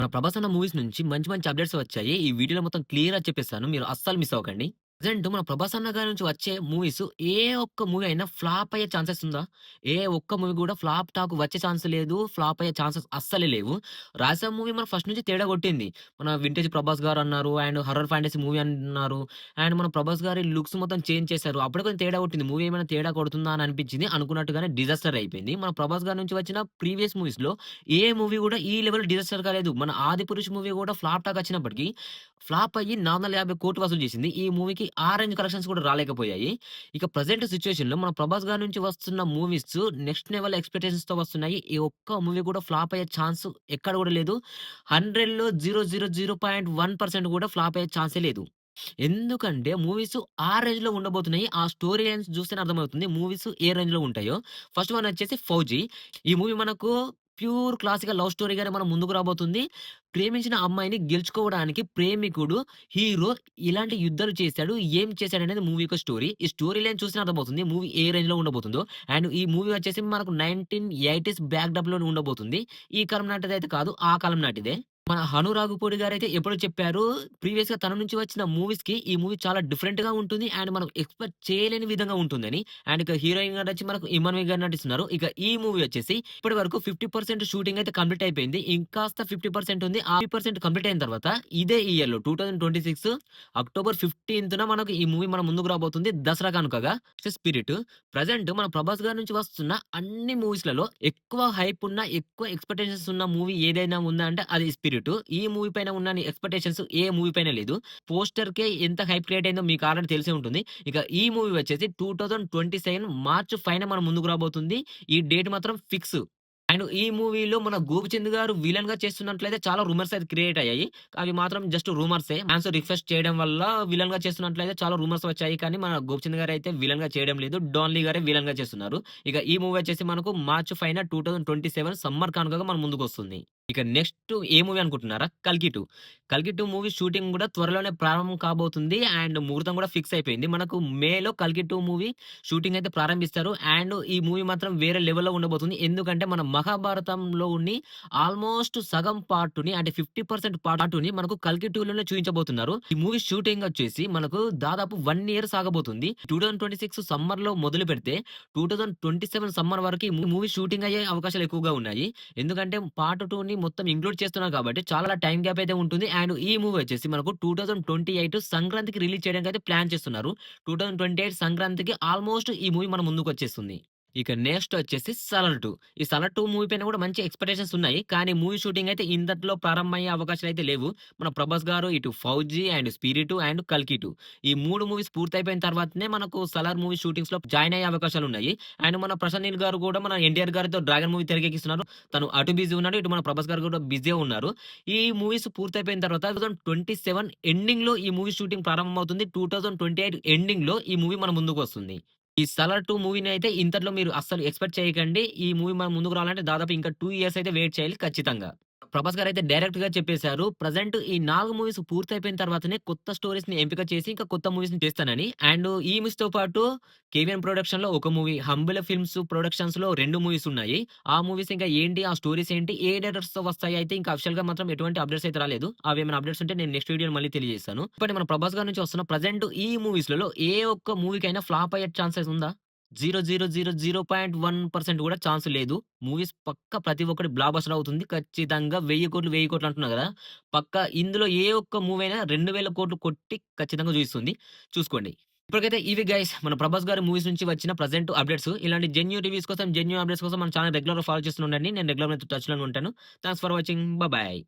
మన 'ప్రభాస్' అన్న మూవీస్ నుంచి మంచి మంచి అప్‌డేట్స్ వచ్చాయి. ఈ వీడియోలో మొత్తం క్లియర్‌గా చెప్పేసాను. మీరు అస్సలు మిస్ అవ్వకండి. ప్రెజెంట్ మన 'ప్రభాస్' అన్న గారి నుంచి వచ్చే మూవీస్ ఏ ఒక్క మూవీ అయినా ఫ్లాప్ అయ్యే ఛాన్సెస్ ఉందా? ఏ ఒక్క మూవీ కూడా ఫ్లాప్ టాక్ వచ్చే ఛాన్స్ లేదు. ఫ్లాప్ అయ్యే ఛాన్సెస్ అస్సలే లేవు. 'రాజసాబ్' మూవీ మన ఫస్ట్ నుంచి తేడా కొట్టింది. మన వింటేజ్ 'ప్రభాస్' గారు అన్నారు. అండ్ హారర్ ఫ్యాంటసీ మూవీ అన్నారు. అండ్ మన 'ప్రభాస్' గారి లుక్స్ మొత్తం చేంజ్ చేశారు. అప్పుడే కొంచెం తేడా కొట్టింది. మూవీ ఏమైనా తేడా కొడుతుందా అని అనిపించింది. అనుకున్నట్టుగానే డిజాస్టర్ అయిపోయింది. మన 'ప్రభాస్' గారి నుంచి వచ్చిన ప్రీవియస్ మూవీస్‌లో ఏ మూవీ గూడా ఈ లెవెల్ డిజాస్టర్ కాలేదు. మన 'ఆదిపురుష్' మూవీ గూడా ఫ్లాప్ టాక్ వచ్చినప్పటికి, ఫ్లాప్ అయ్యి 450,00,00,000 వసూలు చేసింది. ఈ మూవీకి ఆ రేంజ్ కలెక్షన్స్ కూడా రాలేకపోయాయి. ఇక ప్రెజెంట్ సిట్యుయేషన్‌లో మన ప్రభాస్ గారి నుంచి వస్తున్న మూవీస్ నెక్స్ట్ లెవెల్ ఎక్స్‌పెక్టేషన్స్‌తో వస్తున్నాయి. ఏ ఒక్క మూవీ కూడా ఫ్లాప్ అయ్యే ఛాన్స్ ఎక్కడ గూడా లేదు. 100లో 0.1% కూడా ఫ్లాప్ అయ్యే ఛాన్సే లేదు. ఎందుకంటే మూవీస్ ఆ రేంజ్‌లో ఉండబోతున్నాయి. ఆ స్టోరీ లైన్స్ చూస్తేనే అర్థమవుతుంది. మూవీస్ ఏ రేంజ్‌లో ఉంటాయో. ఫస్ట్ వన్ వచ్చేసి 'ఫౌజీ'. ఈ మూవీ మనకు ప్యూర్ క్లాసికల్ లవ్ స్టోరీగానే మన ముందుకు రాబోతుంది. ప్రేమించిన అమ్మాయిని గెలుచుకోవడానికి ప్రేమికుడు, హీరో ఇలాంటి యుద్ధాలు చేశాడు. ఏం చేశాడనేది మూవీ యొక్క స్టోరీ. ఈ స్టోరీ లైన్ చూస్తేనే అర్థమవుతుంది. మూవీ ఏ రేంజ్‌లో ఉండబోతుందో. అండ్ ఈ మూవీ వచ్చేసి మనకు 1980స్ బ్యాక్‌డ్రాప్‌లోనే ఉండబోతుంది. ఈ కాలం నాటిదైతే కాదు. ఆ కాలం నాటిదే. మన 'హను రాఘుపూడి' గారైతే ఎప్పుడో చెప్పారు. ప్రీవియస్‌గా తన నుంచి వచ్చిన మూవీస్‌కి ఈ మూవీ చాలా డిఫరెంట్‌గా ఉంటుంది. అండ్ మనం ఎక్స్‌పెక్ట్ చేయలేని విధంగా ఉంటుందని. అండ్ ఇక హీరోయిన్ గారు వచ్చి మనకు ఇమాన్వి గారు నటిస్తున్నారు. ఇక ఈ మూవీ వచ్చేసి ఇప్పటి వరకు 50% షూటింగ్ అయితే కంప్లీట్ అయిపోయింది. ఇంకాస్త 50% ఉంది. ఆ 50% కంప్లీట్ అయిన తర్వాత ఇదే ఇయర్‌లో 2026 అక్టోబర్ 15న మనకు ఈ మూవీ మన ముందుకు రాబోతుంది. దసరా కానుకగా 'స్పిరిట్'. ప్రెజెంట్ మన 'ప్రభాస్' గారి నుంచి వస్తున్న అన్ని మూవీస్‌లలో ఎక్కువ హైప్ ఉన్న, ఎక్కువ ఎక్స్‌పెక్టేషన్స్ ఉన్న మూవీ ఏదైనా ఉందా అంటే అది 'స్పిరిట్'. ఈ మూవీ పైన ఉన్నన్ని ఎక్స్‌పెక్టేషన్స్ ఏ మూవీ పైన లేదు. పోస్టర్‌కే ఎంత హైప్ క్రియేట్ అయిందో మీకు ఆల్రెడీ తెలిసే ఉంటుంది. ఇక ఈ మూవీ వచ్చేసి 2027 మార్చ్ 5న మన ముందుకు రాబోతుంది. ఈ డేట్ మాత్రం ఫిక్స్. అండ్ ఈ మూవీలో మన 'గోపిచంద్' గారు విలన్‌గా చేస్తున్నట్లయితే చాలా రూమర్స్ అయితే క్రియేట్ అయ్యాయి. అవి మాత్రం జస్ట్ రూమర్సే. ఫ్యాన్స్ రిక్వెస్ట్ చేయడం వల్ల విలన్‌గా చేస్తున్నట్లయితే చాలా రూమర్స్ వచ్చాయి. కానీ మన 'గోపిచంద్' గారైతే విలన్‌గా చేయడం లేదు. 'డాన్ లీ' గారే విలన్‌గా చేస్తున్నారు. ఇక ఈ మూవీ వచ్చేసి మనకు మార్చ్ 5న 2027 సమ్మర్ కానుకగా మన ముందుకొస్తుంది. ఇక నెక్స్ట్ ఏ మూవీ అనుకుంటున్నారా? 'కల్కి 2'. 'కల్కి 2' మూవీ షూటింగ్ గూడా త్వరలోనే ప్రారంభం కాబోతుంది. అండ్ ముహూర్తం గూడా ఫిక్స్ అయిపోయింది. మనకు మేలో 'కల్కి 2' మూవీ షూటింగ్ అయితే ప్రారంభిస్తారు. అండ్ ఈ మూవీ మాత్రం వేరే లెవెల్‌లో ఉండబోతుంది. ఎందుకంటే మన మహాభారతంలోని ఆల్మోస్ట్ సగం పార్ట్‌ని అంటే 50% పార్ట్‌ని మనకు 'కల్కి 2' చూయించబోతున్నారు. ఈ మూవీ షూటింగ్ వచ్చేసి మనకు దాదాపు 1 ఇయర్ సాగబోతుంది. 2026 సమ్మర్‌లో మొదలుపెడితే 2027 సమ్మర్ వరకు ఈ మూవీ షూటింగ్ అయ్యే అవకాశాలు ఎక్కువగా ఉన్నాయి. ఎందుకంటే పార్ట్ 2ని మొత్తం ఇంక్లూడ్ చేస్తున్నారు కాబట్టి చాలా టైమ్ గ్యాప్ అయితే ఉంటుంది. అండ్ ఈ మూవీ వచ్చేసి మనకు 2028 సంక్రాంతికి రిలీజ్ చేయడానికైతే ప్లాన్ చేస్తున్నారు. 2028 సంక్రాంతికి ఆల్మోస్ట్ ఈ మూవీ మన ముందుకొచ్చేస్తుంది. ఇక నెక్స్ట్ వచ్చేసి 'సలార్ 2'. ఈ 'సలార్ 2' మూవీ పైన కూడా మంచి ఎక్స్‌పెక్టేషన్స్ ఉన్నాయి. కానీ మూవీ షూటింగ్ అయితే ఇంతట్లో ప్రారంభమయ్యే అవకాశాలైతే లేవు. మన 'ప్రభాస్' గారు ఇటు 'ఫౌజీ' అండ్ 'స్పిరిట్' అండ్ 'కల్కి 2' ఈ 3 మూవీస్ పూర్తయిపోయిన తర్వాతనే మనకు 'సలార్' మూవీ షూటింగ్స్‌లో జాయిన్ అయ్యే అవకాశాలున్నాయి. అండ్ మన 'ప్రశాంత్ నీల్' గారు కూడా మన 'ఎన్టీఆర్' గారితో 'డ్రాగన్' మూవీ తెరకెక్కిస్తున్నారు. తను అటు బిజీ ఉన్నాడు. ఇటు మన 'ప్రభాస్' గారు కూడా బిజీగా ఉన్నారు. ఈ మూవీస్ పూర్తయిపోయిన తర్వాత 2027 ఎండింగ్‌లో ఈ మూవీ షూటింగ్ ప్రారంభమవుతుంది. 2028 ఎండింగ్‌లో ఈ మూవీ మన ముందుకొస్తుంది. ఈ 'సలార్ 2' మూవీనైతే ఇంతట్లో మీరు అస్సలు ఎక్స్‌పెక్ట్ చేయకండి. ఈ మూవీ మన ముందుకు రావాలంటే దాదాపు ఇంకా 2 ఇయర్స్ అయితే వెయిట్ చేయాలి ఖచ్చితంగా. 'ప్రభాస్' గారైతే డైరెక్ట్‌గా చెప్పేసారు. ప్రెజెంట్ ఈ 4 మూవీస్ పూర్తయిపోయిన తర్వాతనే కొత్త స్టోరీస్‌ని ఎంపిక చేసి ఇంకా కొత్త మూవీస్‌ని చేస్తానని. అండ్ ఈ మూవీస్‌తో పాటు 'కేవీఎన్ ప్రొడక్షన్‌లో' ఒక మూవీ, 'హంబుల ఫిల్మ్స్ ప్రొడక్షన్స్‌లో' 2 మూవీస్ ఉన్నాయి. ఆ మూవీస్ ఇంకా ఏంటి? ఆ స్టోరీస్ ఏంటి? ఏ డైరెక్టర్స్‌తో వస్తాయి? అయితే ఇంకా అఫిషియల్‌గా మాత్రం ఎటువంటి అప్డేట్స్ అయితే రాలేదు. అవేమైనా అప్డేట్స్ ఉంటే నేను నెక్స్ట్ వీడియోలో మళ్ళీ తెలియజేస్తాను. ఇప్పటి మన 'ప్రభాస్' గారి నుంచి వస్తున్న ప్రెజెంట్ ఈ మూవీస్‌లలో ఏ ఒక్క మూవీకైనా ఫ్లాప్ అయ్యే ఛాన్సెస్ ఉందా? 0.1% కూడా ఛాన్స్ లేదు. మూవీస్ పక్కా ప్రతి ఒక్కటి బ్లాక్ బస్టర్ అవుతుంది. ఖచ్చితంగా 1000,00,00,000, 1000,00,00,000 అంటున్నా గదా! పక్కా ఇందులో ఏ ఒక్క మూవీ అయినా 2,000,00,00,000 కొట్టి ఖచ్చితంగా చూయిస్తుంది. చూసుకోండి. ఇప్పటికైతే ఇవి గైస్ మన 'ప్రభాస్' గారి మూవీస్ నుంచి వచ్చిన ప్రెజెంట్ అప్డేట్స్. ఇలాంటి జెన్యూన్ రివ్యూస్ కోసం, జెన్యూన్ అప్డేట్స్ కోసం మన ఛానెల్ రెగ్యులర్‌గా ఫాలో చేస్తూ ఉండండి. నేను రెగ్యులర్‌గా మీతో టచ్‌లోనే ఉంటాను. Thanks for watching. బాయ్.